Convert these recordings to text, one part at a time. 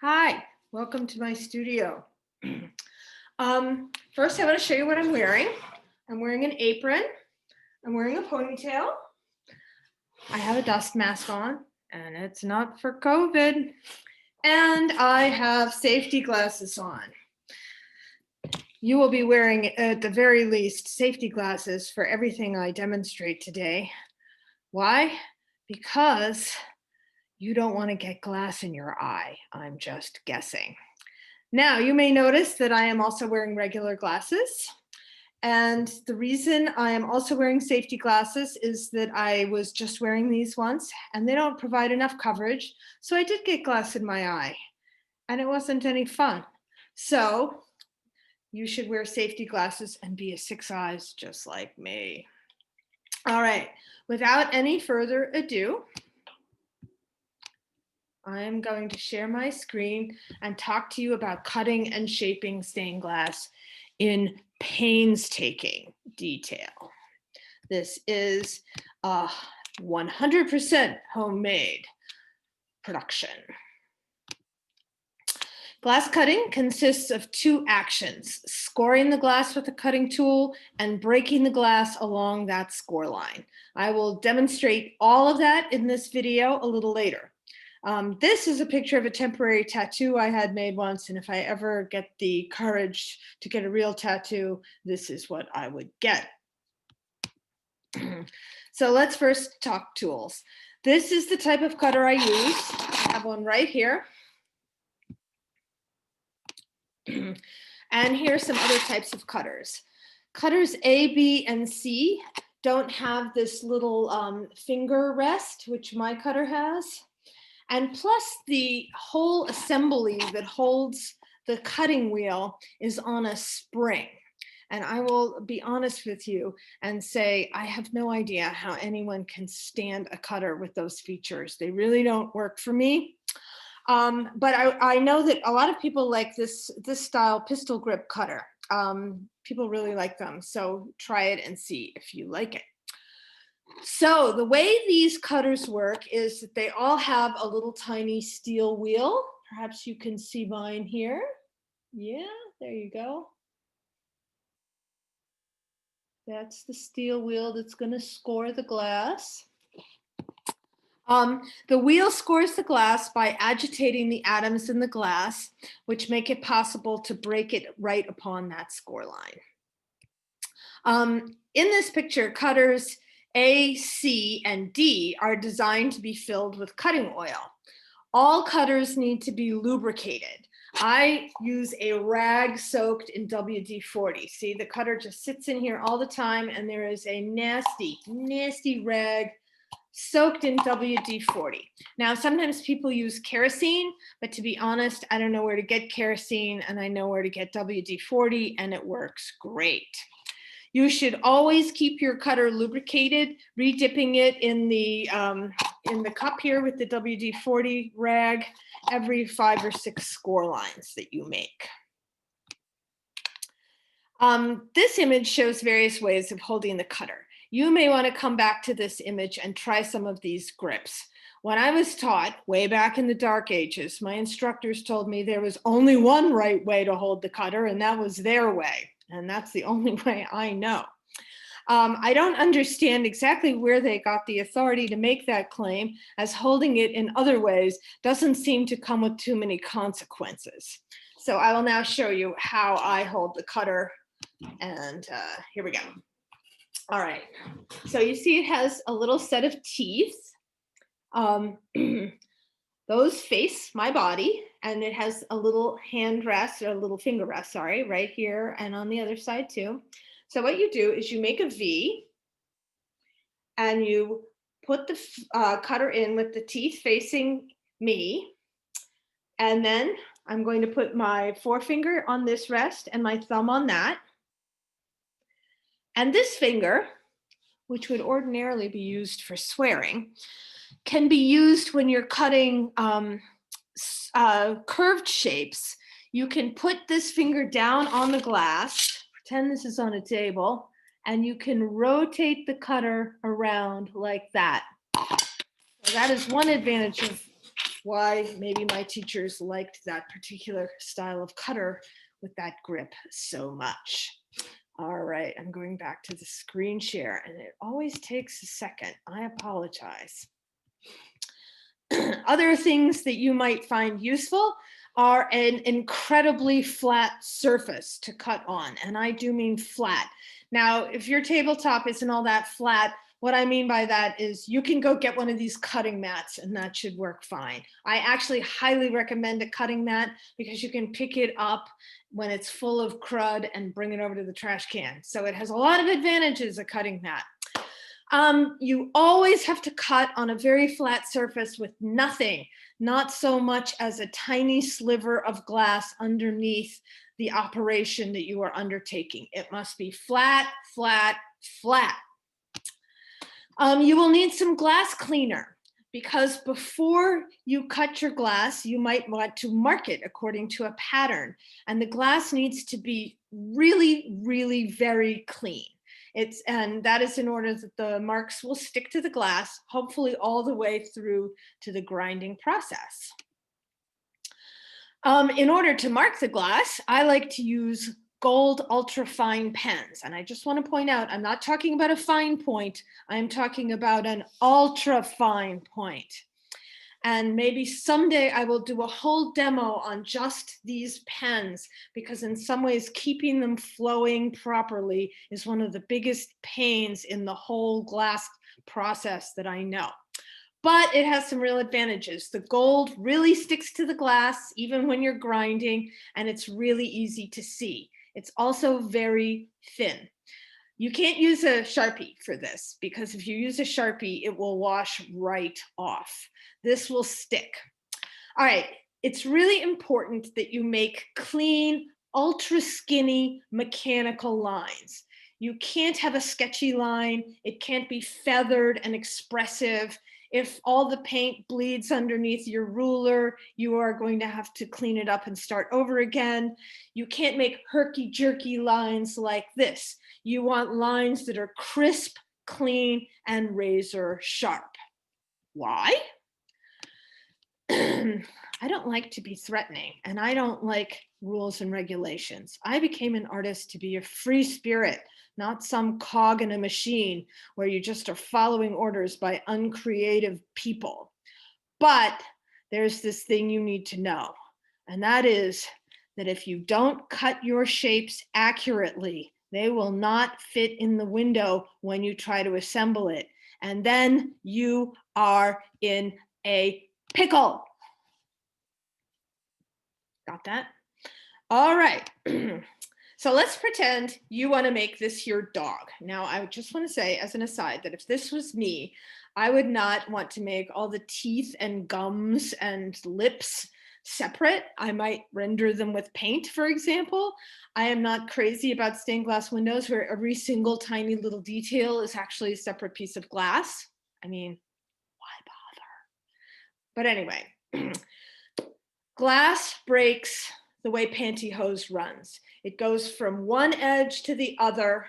Hi, welcome to my studio. First, I want to show you what I'm wearing. I'm wearing an apron. I'm wearing a ponytail. I have a dust mask on, and it's not for COVID. And I have safety glasses on. You will be wearing, at the very least, safety glasses for everything I demonstrate today. Why? Because you don't want to get glass in your eye. I'm just guessing. Now, you may notice that I am also wearing regular glasses. And the reason I am also wearing safety glasses is that I was just wearing these once and they don't provide enough coverage. So I did get glass in my eye and it wasn't any fun. So you should wear safety glasses and be a 6 eyes just like me. All right, without any further ado, I'm going to share my screen and talk to you about cutting and shaping stained glass in painstaking detail. This is a 100% homemade production. Glass cutting consists of two actions: scoring the glass with a cutting tool and breaking the glass along that score line. I will demonstrate all of that in this video a little later. This is a picture of a temporary tattoo I had made once, and if I ever get the courage to get a real tattoo, this is what I would get. So let's first talk tools. This is the type of cutter I use. I have one right here. And here's some other types of cutters. Cutters A, B, and C don't have this little finger rest, which my cutter has. And plus the whole assembly that holds the cutting wheel is on a spring. And I will be honest with you and say, I have no idea how anyone can stand a cutter with those features. They really don't work for me. But I know that a lot of people like this style pistol grip cutter. People really like them. So try it and see if you like it. So the way these cutters work is that they all have a little tiny steel wheel. Perhaps you can see mine here. Yeah, there you go. That's the steel wheel that's going to score the glass. The wheel scores the glass by agitating the atoms in the glass, which make it possible to break it right upon that score line. In this picture, cutters A, C, and D are designed to be filled with cutting oil. All cutters need to be lubricated. I use a rag soaked in WD-40. See, the cutter just sits in here all the time, and there is a nasty, nasty rag soaked in WD-40. Now, sometimes people use kerosene, but to be honest, I don't know where to get kerosene, and I know where to get WD-40, and it works great. You should always keep your cutter lubricated, re-dipping it in the cup here with the WD-40 rag every 5 or 6 score lines that you make. This image shows various ways of holding the cutter. You may want to come back to this image and try some of these grips. When I was taught way back in the dark ages, my instructors told me there was only one right way to hold the cutter, and that was their way. And that's the only way I know. I don't understand exactly where they got the authority to make that claim, as holding it in other ways doesn't seem to come with too many consequences. So I will now show you how I hold the cutter. And here we go. All right, so you see it has a little set of teeth. Those face my body, and it has a little hand rest, or a little finger rest, sorry, right here and on the other side too. So what you do is you make a V, and you put the cutter in with the teeth facing me, and then I'm going to put my forefinger on this rest and my thumb on that. And this finger, which would ordinarily be used for swearing, can be used when you're cutting curved shapes. You can put this finger down on the glass, pretend this is on a table, and you can rotate the cutter around like that. So that is one advantage of why maybe my teachers liked that particular style of cutter with that grip so much. All right, I'm going back to the screen share, and it always takes a second. I apologize. Other things that you might find useful are an incredibly flat surface to cut on, and I do mean flat. Now, if your tabletop isn't all that flat, what I mean by that is you can go get one of these cutting mats and that should work fine. I actually highly recommend a cutting mat because you can pick it up when it's full of crud and bring it over to the trash can. So it has a lot of advantages, a cutting mat. You always have to cut on a very flat surface with nothing, not so much as a tiny sliver of glass underneath the operation that you are undertaking. It must be flat, flat, flat. You will need some glass cleaner because before you cut your glass, you might want to mark it according to a pattern. And the glass needs to be really, really very clean. And that is in order that the marks will stick to the glass, hopefully all the way through to the grinding process. In order to mark the glass, I like to use gold ultra fine pens. And I just want to point out, I'm not talking about a fine point. I'm talking about an ultra fine point. And maybe someday I will do a whole demo on just these pens, because in some ways keeping them flowing properly is one of the biggest pains in the whole glass process that I know. But it has some real advantages. The gold really sticks to the glass even when you're grinding, and it's really easy to see. It's also very thin. You can't use a Sharpie for this because if you use a Sharpie, it will wash right off. This will stick. All right, it's really important that you make clean, ultra skinny mechanical lines. You can't have a sketchy line. It can't be feathered and expressive. If all the paint bleeds underneath your ruler, you are going to have to clean it up and start over again. You can't make herky-jerky lines like this. You want lines that are crisp, clean, and razor sharp. Why? I don't like to be threatening, and I don't like rules and regulations. I became an artist to be a free spirit, not some cog in a machine where you just are following orders by uncreative people. But there's this thing you need to know, and that is that if you don't cut your shapes accurately, they will not fit in the window when you try to assemble it. And then you are in a pickle. Got that? All right. So let's pretend you want to make this your dog. Now, I just want to say as an aside that if this was me, I would not want to make all the teeth and gums and lips separate. I might render them with paint, for example. I am not crazy about stained glass windows where every single tiny little detail is actually a separate piece of glass. I mean, why bother? But anyway, glass breaks the way pantyhose runs. It goes from one edge to the other,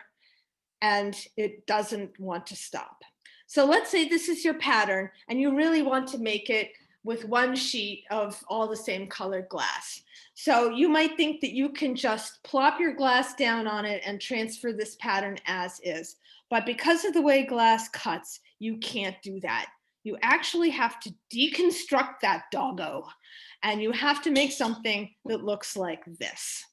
and it doesn't want to stop. So let's say this is your pattern, and you really want to make it with one sheet of all the same colored glass. So you might think that you can just plop your glass down on it and transfer this pattern as is. But because of the way glass cuts, you can't do that. You actually have to deconstruct that doggo, and you have to make something that looks like this.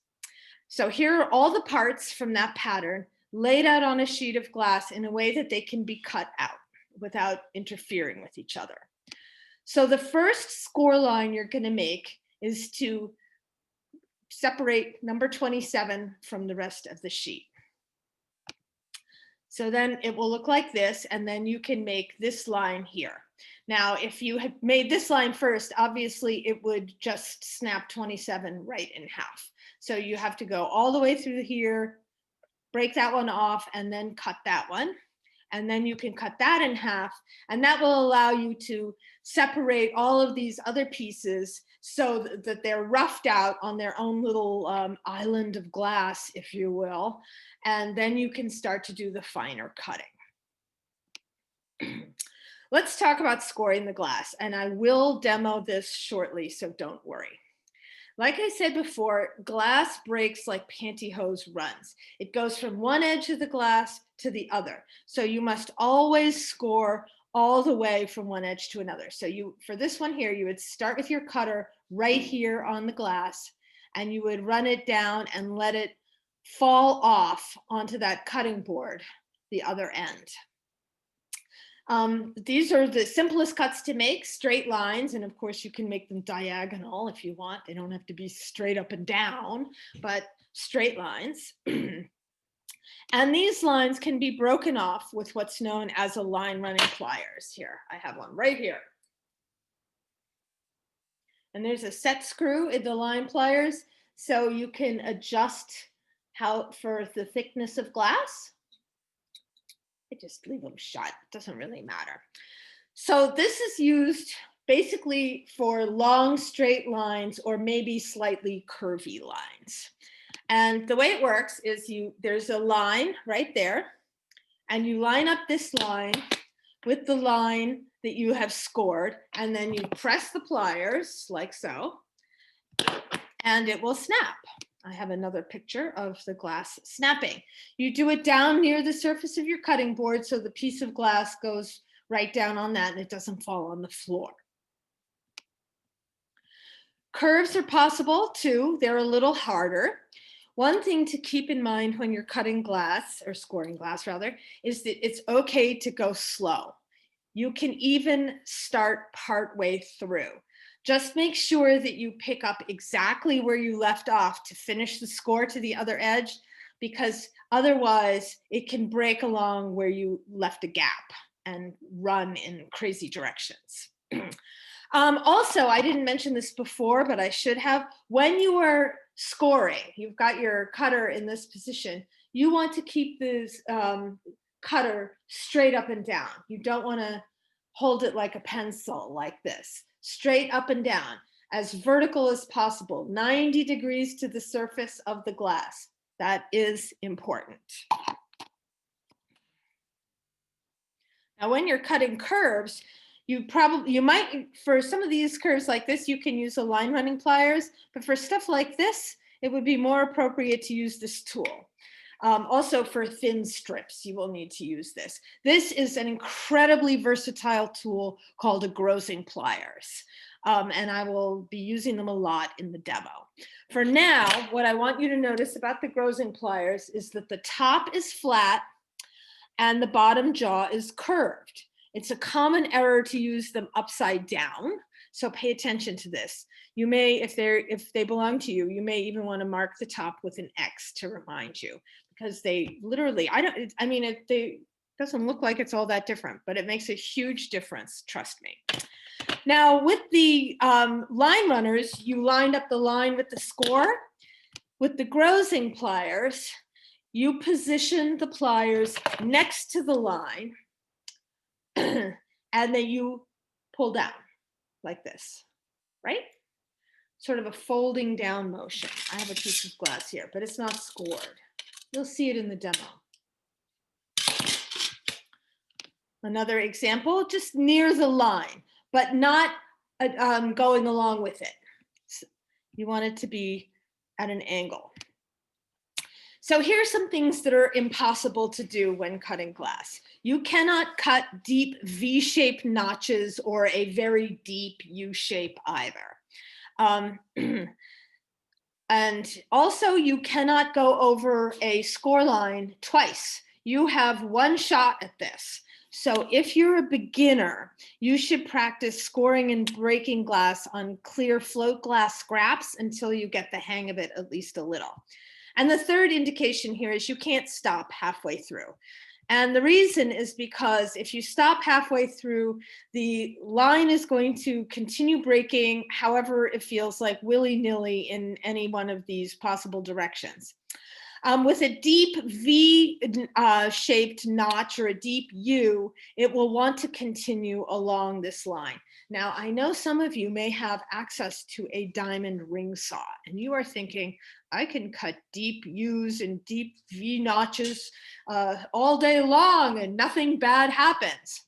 So here are all the parts from that pattern laid out on a sheet of glass in a way that they can be cut out without interfering with each other. So the first score line you're going to make is to separate number 27 from the rest of the sheet. So then it will look like this, and then you can make this line here. Now, if you had made this line first, obviously it would just snap 27 right in half. So you have to go all the way through here, break that one off, and then cut that one. And then you can cut that in half, and that will allow you to separate all of these other pieces so that they're roughed out on their own little island of glass, if you will. And then you can start to do the finer cutting. Let's talk about scoring the glass, and I will demo this shortly, so don't worry. Like I said before, glass breaks like pantyhose runs. It goes from one edge of the glass to the other. So you must always score all the way from one edge to another. So for this one here, you would start with your cutter right here on the glass, and you would run it down and let it fall off onto that cutting board, the other end. These are the simplest cuts to make, straight lines, and of course you can make them diagonal if you want. They don't have to be straight up and down, but straight lines. And these lines can be broken off with what's known as a line running pliers. Here, I have one right here. And there's a set screw in the line pliers, so you can adjust for the thickness of glass. I just leave them shut, it doesn't really matter. So this is used basically for long straight lines or maybe slightly curvy lines. And the way it works is there's a line right there, and you line up this line with the line that you have scored, and then you press the pliers like so, and it will snap. I have another picture of the glass snapping. You do it down near the surface of your cutting board so the piece of glass goes right down on that and it doesn't fall on the floor. Curves are possible too. They're a little harder. One thing to keep in mind when you're cutting glass, or scoring glass rather, is that it's okay to go slow. You can even start partway through. Just make sure that you pick up exactly where you left off to finish the score to the other edge, because otherwise it can break along where you left a gap and run in crazy directions. Also, I didn't mention this before, but I should have. When you are scoring, you've got your cutter in this position, you want to keep this cutter straight up and down. You don't want to hold it like a pencil like this. Straight up and down, as vertical as possible, 90 degrees to the surface of the glass. That is important. Now, when you're cutting curves, you might, for some of these curves like this, you can use a line running pliers, but for stuff like this, it would be more appropriate to use this tool. Also for thin strips, you will need to use this. This is an incredibly versatile tool called a grossing pliers. And I will be using them a lot in the demo. For now, what I want you to notice about the grossing pliers is that the top is flat and the bottom jaw is curved. It's a common error to use them upside down, so pay attention to this. You may, if they belong to you, you may even want to mark the top with an X to remind you, because they literally, it doesn't look like it's all that different, but it makes a huge difference, trust me. Now, with the line runners, you lined up the line with the score. With the grossing pliers, you position the pliers next to the line, and then you pull down like this, right? Sort of a folding down motion. I have a piece of glass here, but it's not scored. You'll see it in the demo. Another example, just near the line, but not going along with it. You want it to be at an angle. So here's some things that are impossible to do when cutting glass. You cannot cut deep V-shaped notches or a very deep U-shape either. And also you cannot go over a score line twice. You have one shot at this. So if you're a beginner, you should practice scoring and breaking glass on clear float glass scraps until you get the hang of it at least a little. And the third indication here is you can't stop halfway through. And the reason is because if you stop halfway through, the line is going to continue breaking however it feels like, willy-nilly in any one of these possible directions. With a deep V-shaped notch or a deep U, it will want to continue along this line. Now, I know some of you may have access to a diamond ring saw, and you are thinking, I can cut deep U's and deep V notches all day long and nothing bad happens.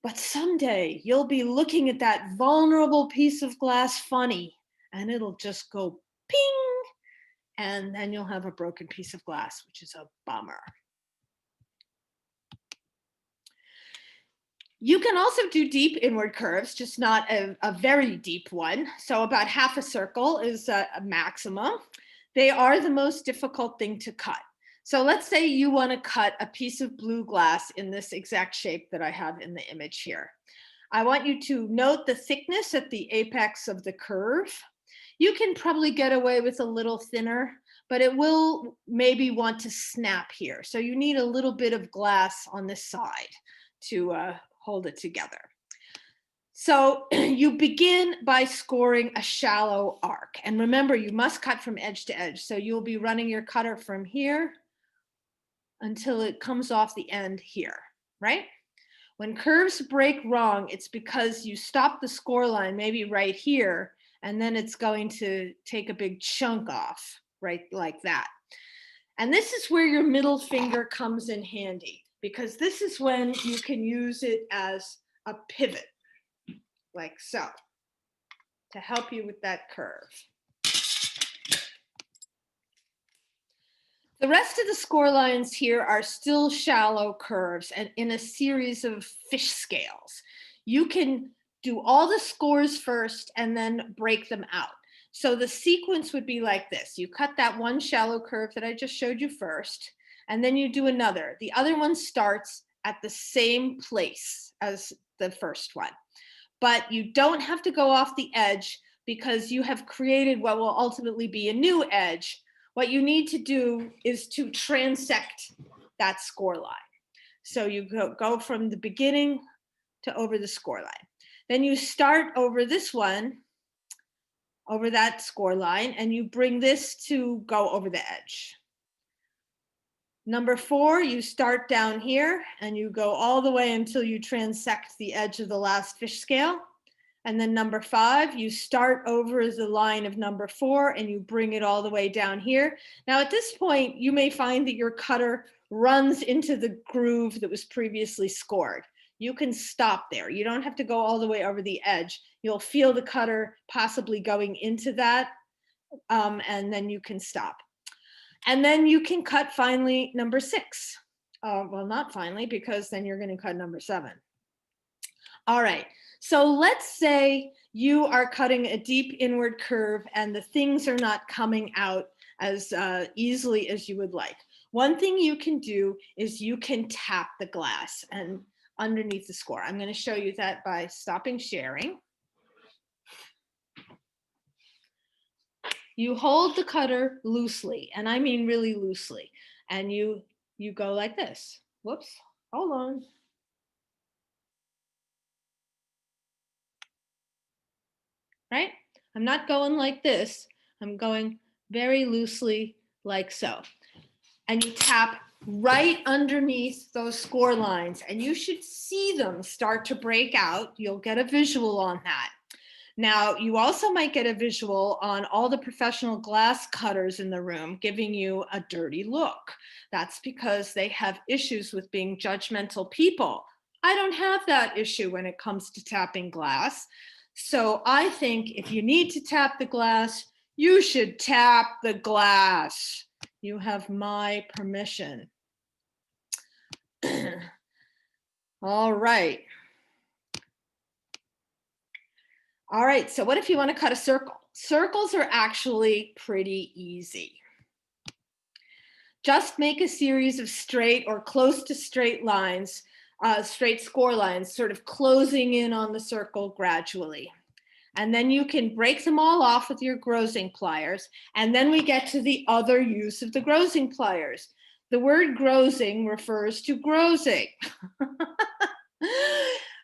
But someday you'll be looking at that vulnerable piece of glass funny, and it'll just go ping, and then you'll have a broken piece of glass, which is a bummer. You can also do deep inward curves, just not a very deep one. So about half a circle is a maximum. They are the most difficult thing to cut. So let's say you want to cut a piece of blue glass in this exact shape that I have in the image here. I want you to note the thickness at the apex of the curve. You can probably get away with a little thinner, but it will maybe want to snap here. So you need a little bit of glass on this side to hold it together. So you begin by scoring a shallow arc. And remember, you must cut from edge to edge. So you'll be running your cutter from here until it comes off the end here, right? When curves break wrong, it's because you stop the score line maybe right here, and then it's going to take a big chunk off, right, like that. And this is where your middle finger comes in handy, because this is when you can use it as a pivot, like so, to help you with that curve. The rest of the score lines here are still shallow curves and in a series of fish scales. You can do all the scores first and then break them out. So the sequence would be like this. You cut that one shallow curve that I just showed you first, and then you do another. The other one starts at the same place as the first one. But you don't have to go off the edge because you have created what will ultimately be a new edge. What you need to do is to transect that score line. So you go from the beginning to over the score line. Then you start over this one, over that score line, and you bring this to go over the edge. Number 4, you start down here and you go all the way until you transect the edge of the last fish scale. And then number 5, you start over the line of number 4 and you bring it all the way down here. Now at this point, you may find that your cutter runs into the groove that was previously scored. You can stop there. You don't have to go all the way over the edge. You'll feel the cutter possibly going into that, and then you can stop. And then you can cut finally number 6. Well, not finally, because then you're going to cut number 7. All right. So let's say you are cutting a deep inward curve and the things are not coming out as easily as you would like. One thing you can do is you can tap the glass and underneath the score. I'm going to show you that by stopping sharing. You hold the cutter loosely, and I mean really loosely, and you go like this. Whoops, hold on. Right? I'm not going like this. I'm going very loosely like so. And you tap right underneath those score lines, and you should see them start to break out. You'll get a visual on that. Now, you also might get a visual on all the professional glass cutters in the room giving you a dirty look. That's because they have issues with being judgmental people. I don't have that issue when it comes to tapping glass. So I think if you need to tap the glass, you should tap the glass. You have my permission. All right. All right, so what if you want to cut a circle? Circles are actually pretty easy. Just make a series of straight or close to straight lines, straight score lines, sort of closing in on the circle gradually. And then you can break them all off with your grozing pliers. And then we get to the other use of the grozing pliers. The word grozing refers to grozing.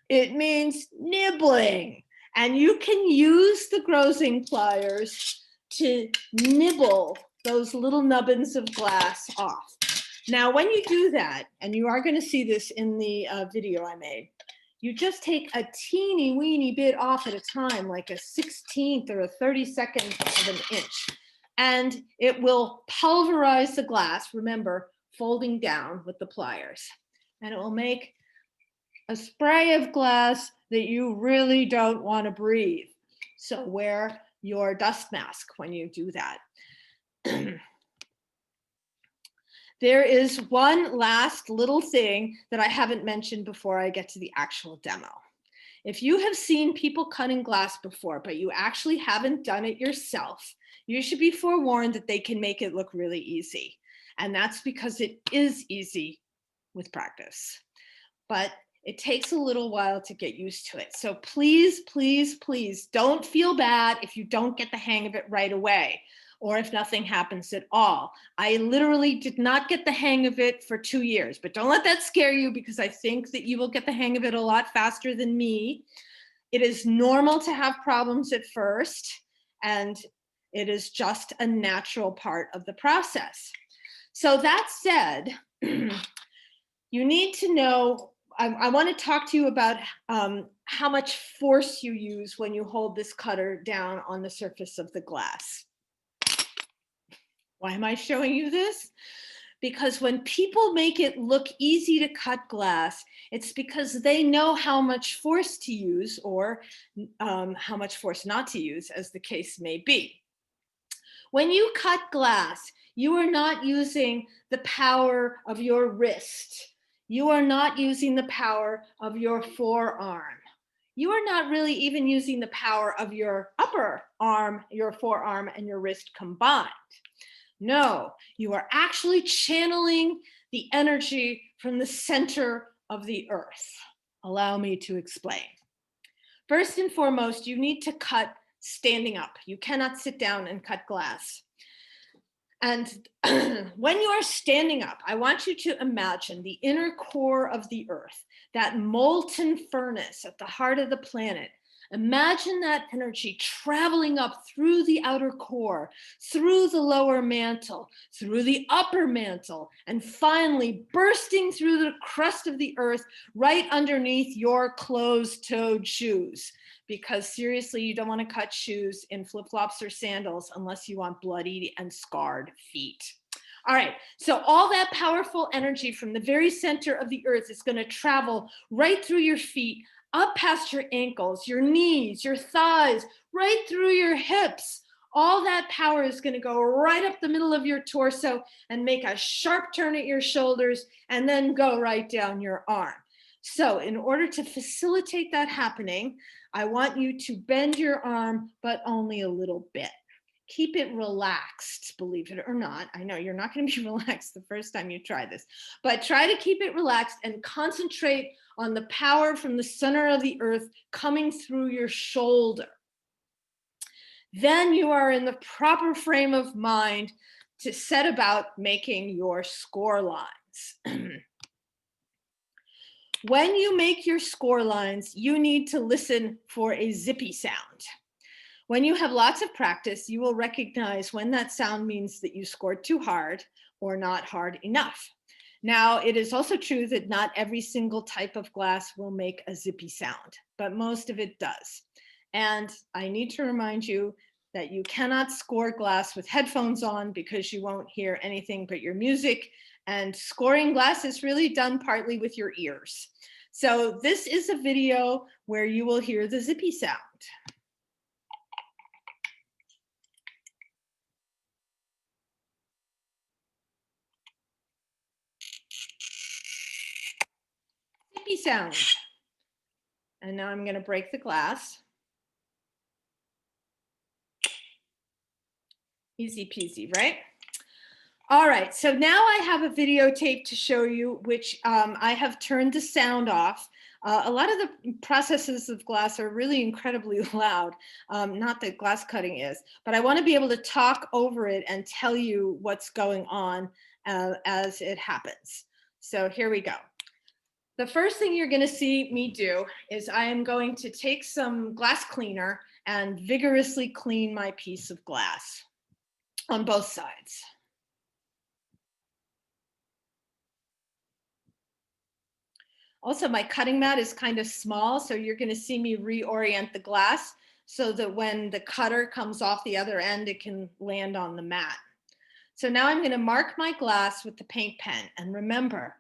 It means nibbling. And you can use the grozing pliers to nibble those little nubbins of glass off. Now, when you do that, and you are going to see this in the video I made, you just take a teeny weeny bit off at a time, like a 16th or a 32nd of an inch, and it will pulverize the glass, remember, folding down with the pliers, and it will make a spray of glass that you really don't want to breathe. So wear your dust mask when you do that. There is one last little thing that I haven't mentioned before I get to the actual demo. If you have seen people cutting glass before, but you actually haven't done it yourself, you should be forewarned that they can make it look really easy. And that's because it is easy with practice. But it takes a little while to get used to it. So please, please, please don't feel bad if you don't get the hang of it right away, or if nothing happens at all. I literally did not get the hang of it for 2 years, but don't let that scare you, because I think that you will get the hang of it a lot faster than me. It is normal to have problems at first, and it is just a natural part of the process. So that said, you need to know, I want to talk to you about how much force you use when you hold this cutter down on the surface of the glass. Why am I showing you this? Because when people make it look easy to cut glass, it's because they know how much force to use, or how much force not to use, as the case may be. When you cut glass, you are not using the power of your wrist. You are not using the power of your forearm. You are not really even using the power of your upper arm, your forearm, and your wrist combined. No, you are actually channeling the energy from the center of the earth. Allow me to explain. First and foremost, you need to cut standing up. You cannot sit down and cut glass. And when you are standing up, I want you to imagine the inner core of the earth, that molten furnace at the heart of the planet. Imagine that energy traveling up through the outer core, through the lower mantle, through the upper mantle, and finally bursting through the crust of the earth right underneath your closed-toed shoes. Because seriously, you don't want to cut shoes in flip-flops or sandals unless you want bloody and scarred feet. All right, so all that powerful energy from the very center of the earth is going to travel right through your feet, up past your ankles, your knees, your thighs, right through your hips. All that power is going to go right up the middle of your torso and make a sharp turn at your shoulders, and then go right down your arm. So in order to facilitate that happening, I want you to bend your arm, but only a little bit. Keep it relaxed, believe it or not. I know you're not going to be relaxed the first time you try this, but try to keep it relaxed and concentrate on the power from the center of the earth coming through your shoulder. Then you are in the proper frame of mind to set about making your score lines. When you make your score lines, you need to listen for a zippy sound. When you have lots of practice, you will recognize when that sound means that you scored too hard or not hard enough. Now, it is also true that not every single type of glass will make a zippy sound, but most of it does. And I need to remind you that you cannot score glass with headphones on, because you won't hear anything but your music. And scoring glass is really done partly with your ears. So this is a video where you will hear the zippy sound. Zippy sound. And now I'm going to break the glass. Easy peasy, right? All right, so now I have a videotape to show you, which I have turned the sound off. A lot of the processes of glass are really incredibly loud, not that glass cutting is, but I want to be able to talk over it and tell you what's going on as it happens. So here we go. The first thing you're going to see me do is I am going to take some glass cleaner and vigorously clean my piece of glass on both sides. Also, my cutting mat is kind of small, so you're going to see me reorient the glass so that when the cutter comes off the other end, it can land on the mat. So now I'm going to mark my glass with the paint pen. And remember,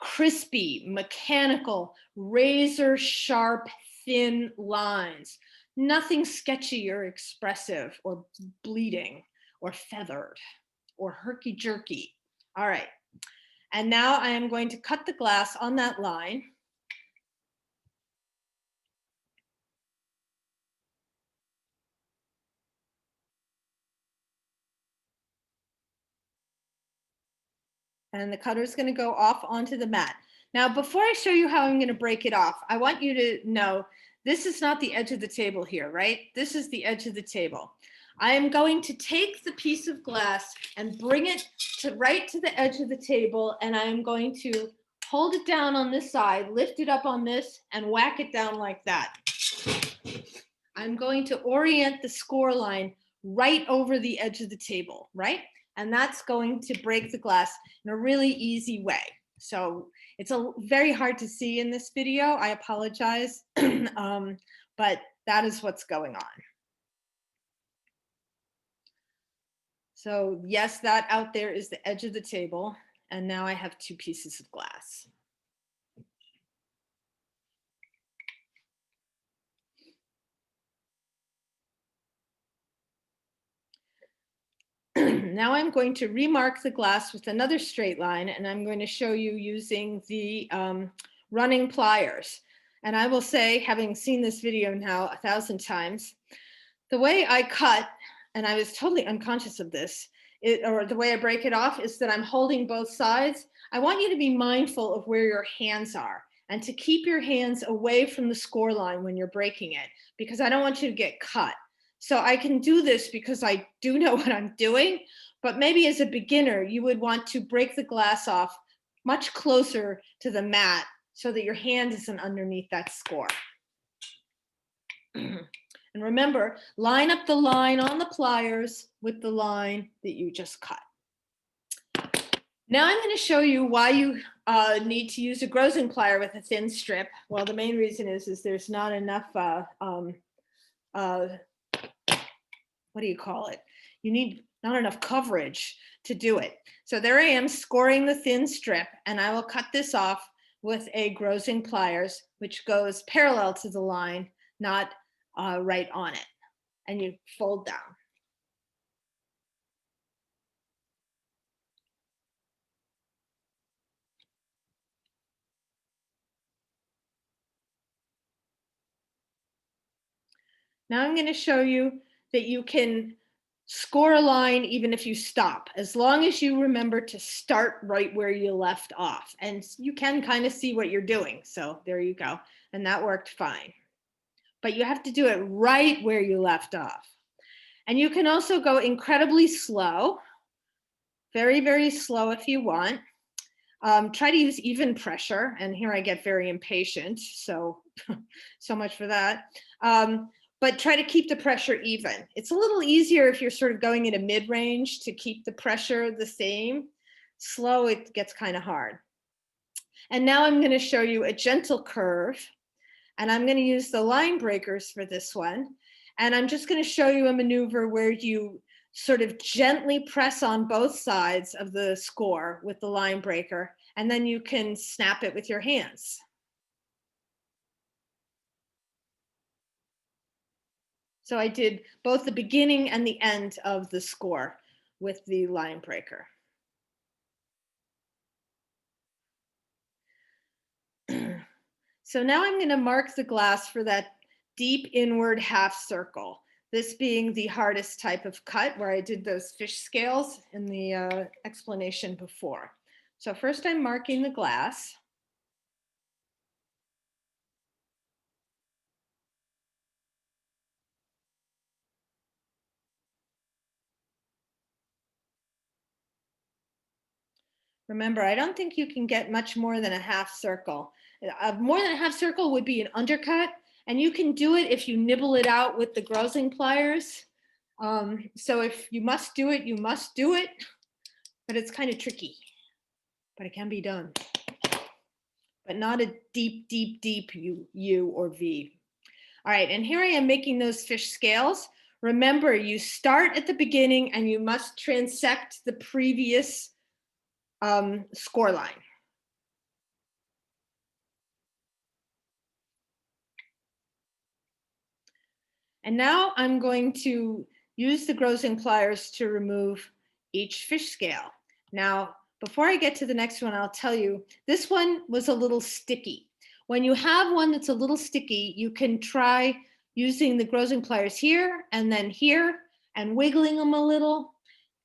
crispy, mechanical, razor sharp, thin lines. Nothing sketchy or expressive or bleeding or feathered or herky-jerky. All right. And now I am going to cut the glass on that line. And the cutter is going to go off onto the mat. Now, before I show you how I'm going to break it off, I want you to know this is not the edge of the table here, right? This is the edge of the table. I am going to take the piece of glass and bring it right to the edge of the table, and I am going to hold it down on this side, lift it up on this, and whack it down like that. I'm going to orient the score line right over the edge of the table, right? And that's going to break the glass in a really easy way. So it's very hard to see in this video. I apologize, but that is what's going on. So yes, that out there is the edge of the table. And now I have two pieces of glass. Now I'm going to remark the glass with another straight line, and I'm going to show you using the running pliers. And I will say, having seen this video now 1,000 times, the way I cut, and I was totally unconscious of this, or the way I break it off is that I'm holding both sides. I want you to be mindful of where your hands are and to keep your hands away from the score line when you're breaking it, because I don't want you to get cut. So I can do this because I do know what I'm doing, but maybe as a beginner, you would want to break the glass off much closer to the mat so that your hand isn't underneath that score. And remember, line up the line on the pliers with the line that you just cut. Now I'm going to show you why you need to use a grazing plier with a thin strip. Well, the main reason is there's not enough what do you call it? You need not enough coverage to do it. So there I am scoring the thin strip, and I will cut this off with a grazing pliers, which goes parallel to the line, not right on it. And you fold down. Now I'm going to show you that you can score a line even if you stop, as long as you remember to start right where you left off. And you can kind of see what you're doing. So there you go. And that worked fine. But you have to do it right where you left off. And you can also go incredibly slow, very, very slow if you want. Try to use even pressure. And here I get very impatient. So, so much for that. But try to keep the pressure even. It's a little easier if you're sort of going in a mid-range to keep the pressure the same. Slow, it gets kind of hard. And now I'm going to show you a gentle curve. And I'm going to use the line breakers for this one. And I'm just going to show you a maneuver where you sort of gently press on both sides of the score with the line breaker, and then you can snap it with your hands. So I did both the beginning and the end of the score with the line breaker. So now I'm going to mark the glass for that deep inward half circle. This being the hardest type of cut, where I did those fish scales in the explanation before. So first I'm marking the glass. Remember, I don't think you can get much more than a half circle. More than a half circle would be an undercut, and you can do it if you nibble it out with the grazing pliers. So if you must do it, you must do it, but it's kind of tricky, but it can be done. But not a deep, deep, deep U or V. All right, and here I am making those fish scales. Remember, you start at the beginning and you must transect the previous score line. And now I'm going to use the grazing pliers to remove each fish scale. Now, before I get to the next one, I'll tell you, this one was a little sticky. When you have one that's a little sticky, you can try using the grazing pliers here and wiggling them a little,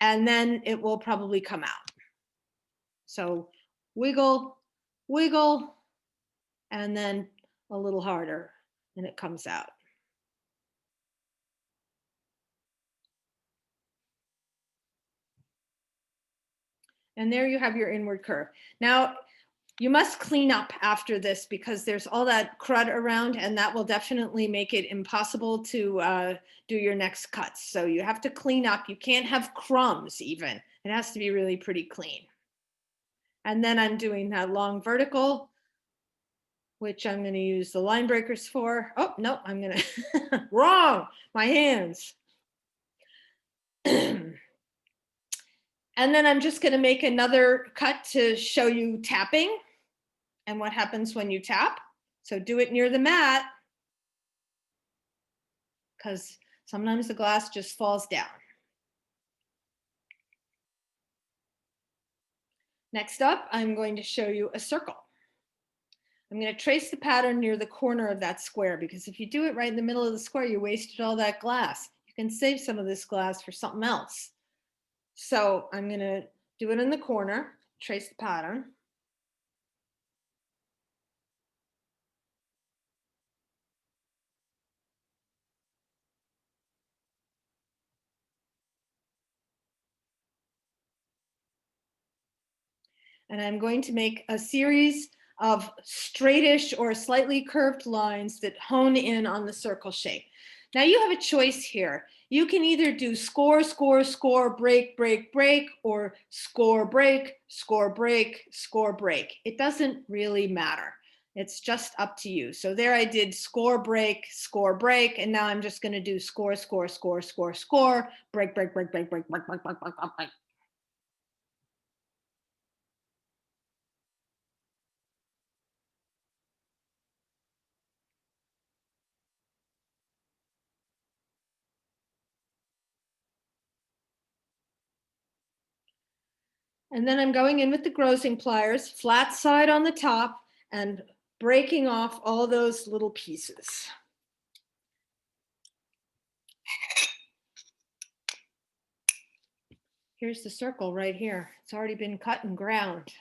and then it will probably come out. So wiggle, wiggle, and then a little harder, and it comes out. And there you have your inward curve. Now, you must clean up after this because there's all that crud around, and that will definitely make it impossible to do your next cuts. So you have to clean up. You can't have crumbs even. It has to be really pretty clean. And then I'm doing that long vertical, which I'm going to use the line breakers for. Oh, no, I'm going to, wrong, my hands. And then I'm just going to make another cut to show you tapping and what happens when you tap. So do it near the mat because sometimes the glass just falls down. Next up, I'm going to show you a circle. I'm going to trace the pattern near the corner of that square because if you do it right in the middle of the square, you wasted all that glass. You can save some of this glass for something else. So I'm going to do it in the corner, trace the pattern. And I'm going to make a series of straightish or slightly curved lines that hone in on the circle shape. Now you have a choice here. You can either do score, score, score, break, break, break, or score, break, score, break, score, break. It doesn't really matter. It's just up to you. So there I did score, break, and now I'm just going to do score, score, score, score, score, break, break, break, break, break, break, break, break, break, break. And then I'm going in with the grazing pliers, flat side on the top, and breaking off all those little pieces. Here's the circle right here. It's already been cut and ground.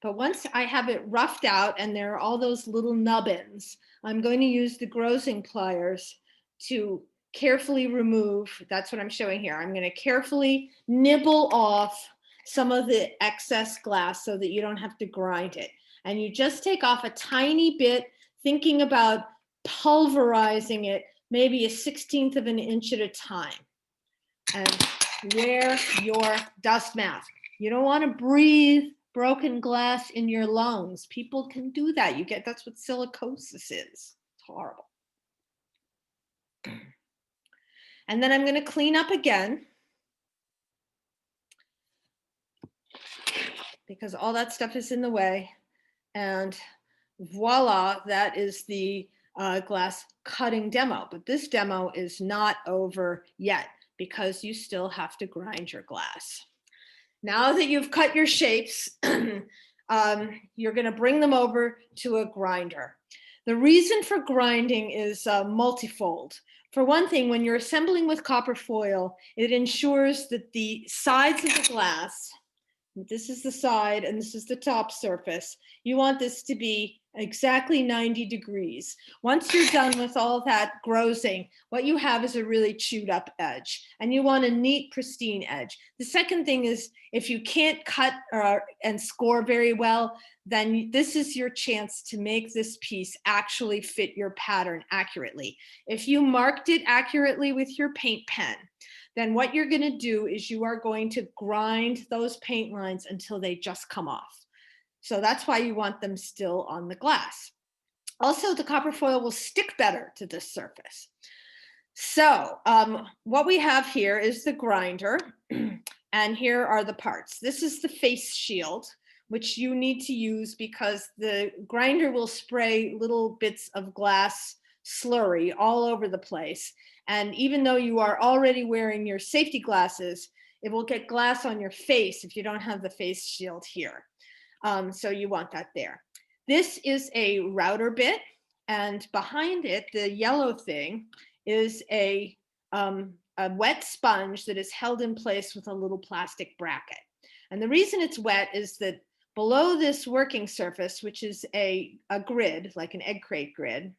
But once I have it roughed out and there are all those little nubbins, I'm going to use the grazing pliers to carefully remove, that's what I'm showing here. I'm going to carefully nibble off some of the excess glass so that you don't have to grind it. And you just take off a tiny bit, thinking about pulverizing it, maybe 1/16 of an inch at a time. And wear your dust mask. You don't want to breathe broken glass in your lungs. People can do that. That's what silicosis is. It's horrible. And then I'm going to clean up again because all that stuff is in the way. And voila, that is the glass cutting demo. But this demo is not over yet because you still have to grind your glass. Now that you've cut your shapes, you're going to bring them over to a grinder. The reason for grinding is multifold. For one thing, when you're assembling with copper foil, it ensures that the sides of the glass, this is the side and this is the top surface, you want this to be exactly 90 degrees. Once you're done with all that grazing, what you have is a really chewed up edge, and you want a neat, pristine edge. The second thing is, if you can't cut and score very well, then this is your chance to make this piece actually fit your pattern accurately. If you marked it accurately with your paint pen, then what you're going to do is you are going to grind those paint lines until they just come off. So that's why you want them still on the glass. Also, the copper foil will stick better to this surface. So what we have here is the grinder, and here are the parts. This is the face shield, which you need to use because the grinder will spray little bits of glass slurry all over the place. And even though you are already wearing your safety glasses, it will get glass on your face if you don't have the face shield here. So you want that there. This is a router bit, and behind it, the yellow thing is a wet sponge that is held in place with a little plastic bracket. And the reason it's wet is that below this working surface, which is a grid, like an egg crate grid,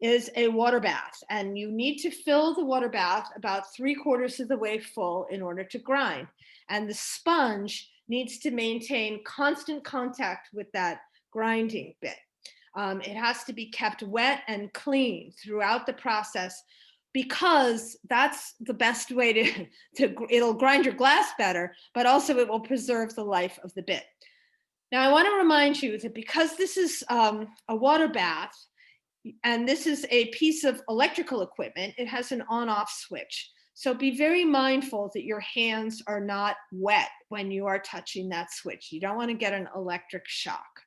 is a water bath. And you need to fill the water bath about 3/4 of the way full in order to grind. And the sponge needs to maintain constant contact with that grinding bit. It has to be kept wet and clean throughout the process, because that's the best way it'll grind your glass better, but also it will preserve the life of the bit. Now, I want to remind you that because this is a water bath, and this is a piece of electrical equipment, it has an on-off switch. So be very mindful that your hands are not wet when you are touching that switch. You don't want to get an electric shock.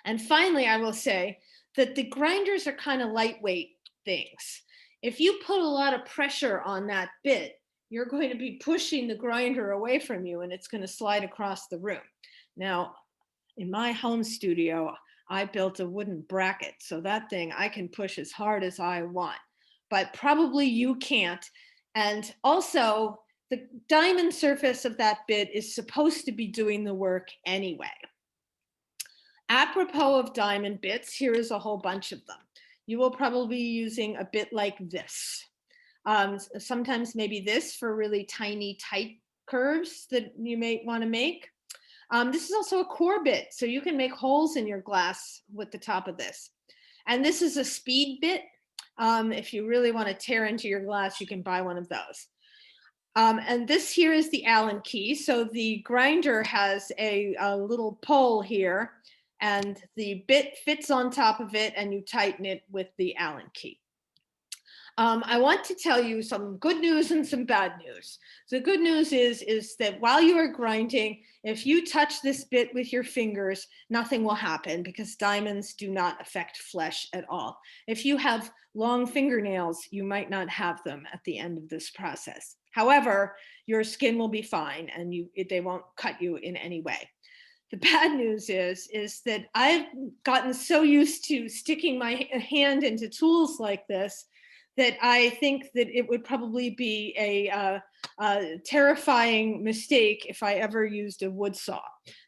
And finally, I will say that the grinders are kind of lightweight things. If you put a lot of pressure on that bit, you're going to be pushing the grinder away from you, and it's going to slide across the room. Now, in my home studio, I built a wooden bracket, so that thing I can push as hard as I want, but probably you can't. And also, the diamond surface of that bit is supposed to be doing the work anyway. Apropos of diamond bits, here is a whole bunch of them. You will probably be using a bit like this. Sometimes maybe this for really tiny, tight curves that you may want to make. This is also a core bit, so you can make holes in your glass with the top of this. And this is a speed bit. If you really want to tear into your glass, you can buy one of those. And this here is the Allen key. So the grinder has a little pole here, and the bit fits on top of it, and you tighten it with the Allen key. I want to tell you some good news and some bad news. The good news is that while you are grinding, if you touch this bit with your fingers, nothing will happen, because diamonds do not affect flesh at all. If you have long fingernails, you might not have them at the end of this process. However, your skin will be fine, and they won't cut you in any way. The bad news is that I've gotten so used to sticking my hand into tools like this that I think that it would probably be a terrifying mistake if I ever used a wood saw.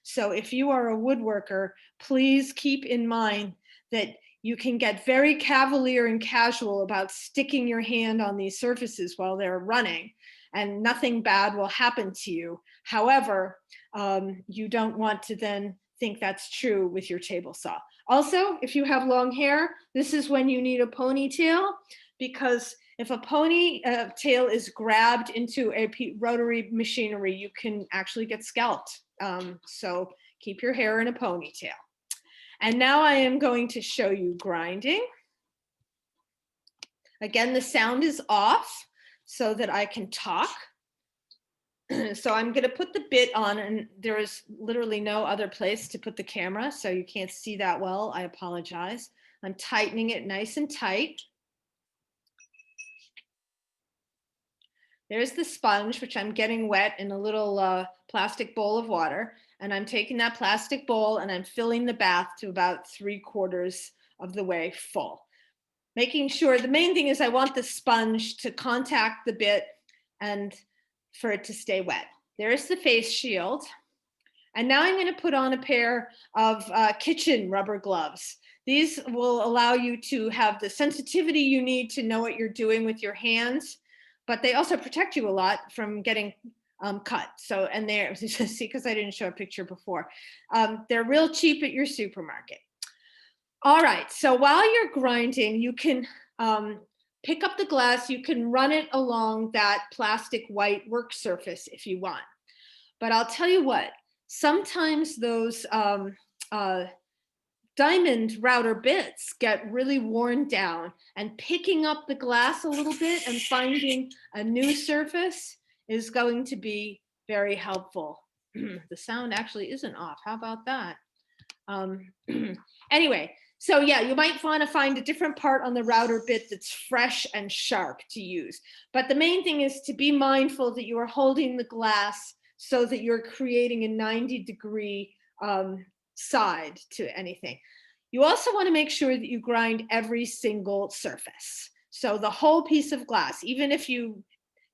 So if you are a woodworker, please keep in mind that you can get very cavalier and casual about sticking your hand on these surfaces while they're running, and nothing bad will happen to you. However, you don't want to then think that's true with your table saw. Also, if you have long hair, this is when you need a ponytail, because if a ponytail is grabbed into a rotary machinery, you can actually get scalped. So keep your hair in a ponytail. And now I am going to show you grinding. Again, the sound is off so that I can talk. So I'm going to put the bit on, and there is literally no other place to put the camera, so you can't see that well. I apologize. I'm tightening it nice and tight. There's the sponge, which I'm getting wet in a little plastic bowl of water. And I'm taking that plastic bowl and I'm filling the bath to about 3/4 of the way full. Making sure, the main thing is I want the sponge to contact the bit and for it to stay wet. There's the face shield. And now I'm going to put on a pair of kitchen rubber gloves. These will allow you to have the sensitivity you need to know what you're doing with your hands, but they also protect you a lot from getting cut. So, and they're, see, because I didn't show a picture before, they're real cheap at your supermarket. All right, so while you're grinding, you can pick up the glass, you can run it along that plastic white work surface if you want. But I'll tell you what, sometimes those diamond router bits get really worn down, and picking up the glass a little bit and finding a new surface is going to be very helpful. The sound actually isn't off. How about that? Anyway, So yeah, you might want to find a different part on the router bit that's fresh and sharp to use. But the main thing is to be mindful that you are holding the glass so that you're creating a 90-degree side to anything. You also want to make sure that you grind every single surface. So the whole piece of glass, even if you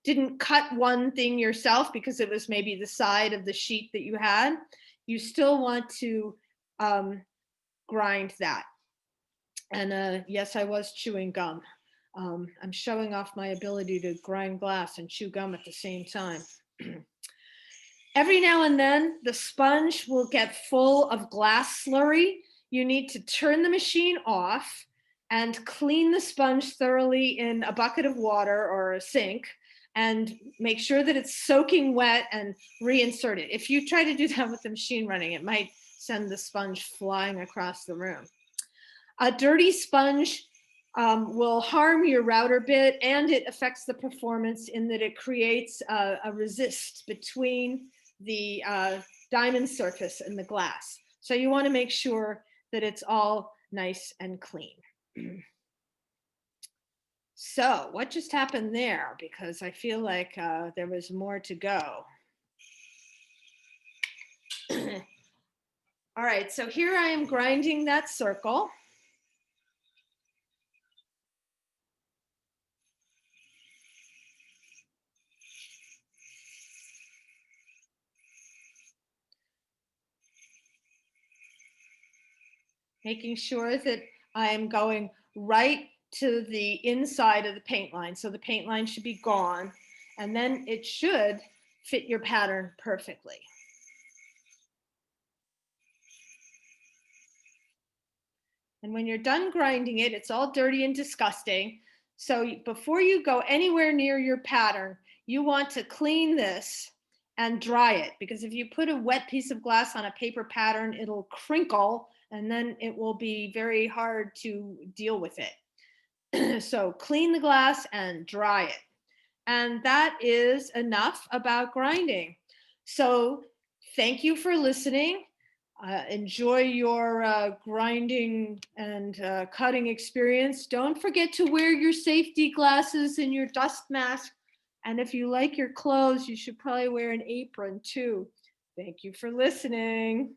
didn't cut one thing yourself because it was maybe the side of the sheet that you had, you still want to grind that. And yes, I was chewing gum. I'm showing off my ability to grind glass and chew gum at the same time. Every now and then, the sponge will get full of glass slurry. You need to turn the machine off and clean the sponge thoroughly in a bucket of water or a sink and make sure that it's soaking wet and reinsert it. If you try to do that with the machine running, it might send the sponge flying across the room. A dirty sponge will harm your router bit, and it affects the performance in that it creates a resist between the diamond surface and the glass. So you want to make sure that it's all nice and clean. So what just happened there? Because I feel like there was more to go. All right, so here I am grinding that circle. Making sure that I am going right to the inside of the paint line. So the paint line should be gone, and then it should fit your pattern perfectly. And when you're done grinding it, it's all dirty and disgusting. So before you go anywhere near your pattern, you want to clean this and dry it, because if you put a wet piece of glass on a paper pattern, it'll crinkle and then it will be very hard to deal with it. So clean the glass and dry it. And that is enough about grinding. So thank you for listening. Enjoy your grinding and cutting experience. Don't forget to wear your safety glasses and your dust mask. And if you like your clothes, you should probably wear an apron too. Thank you for listening.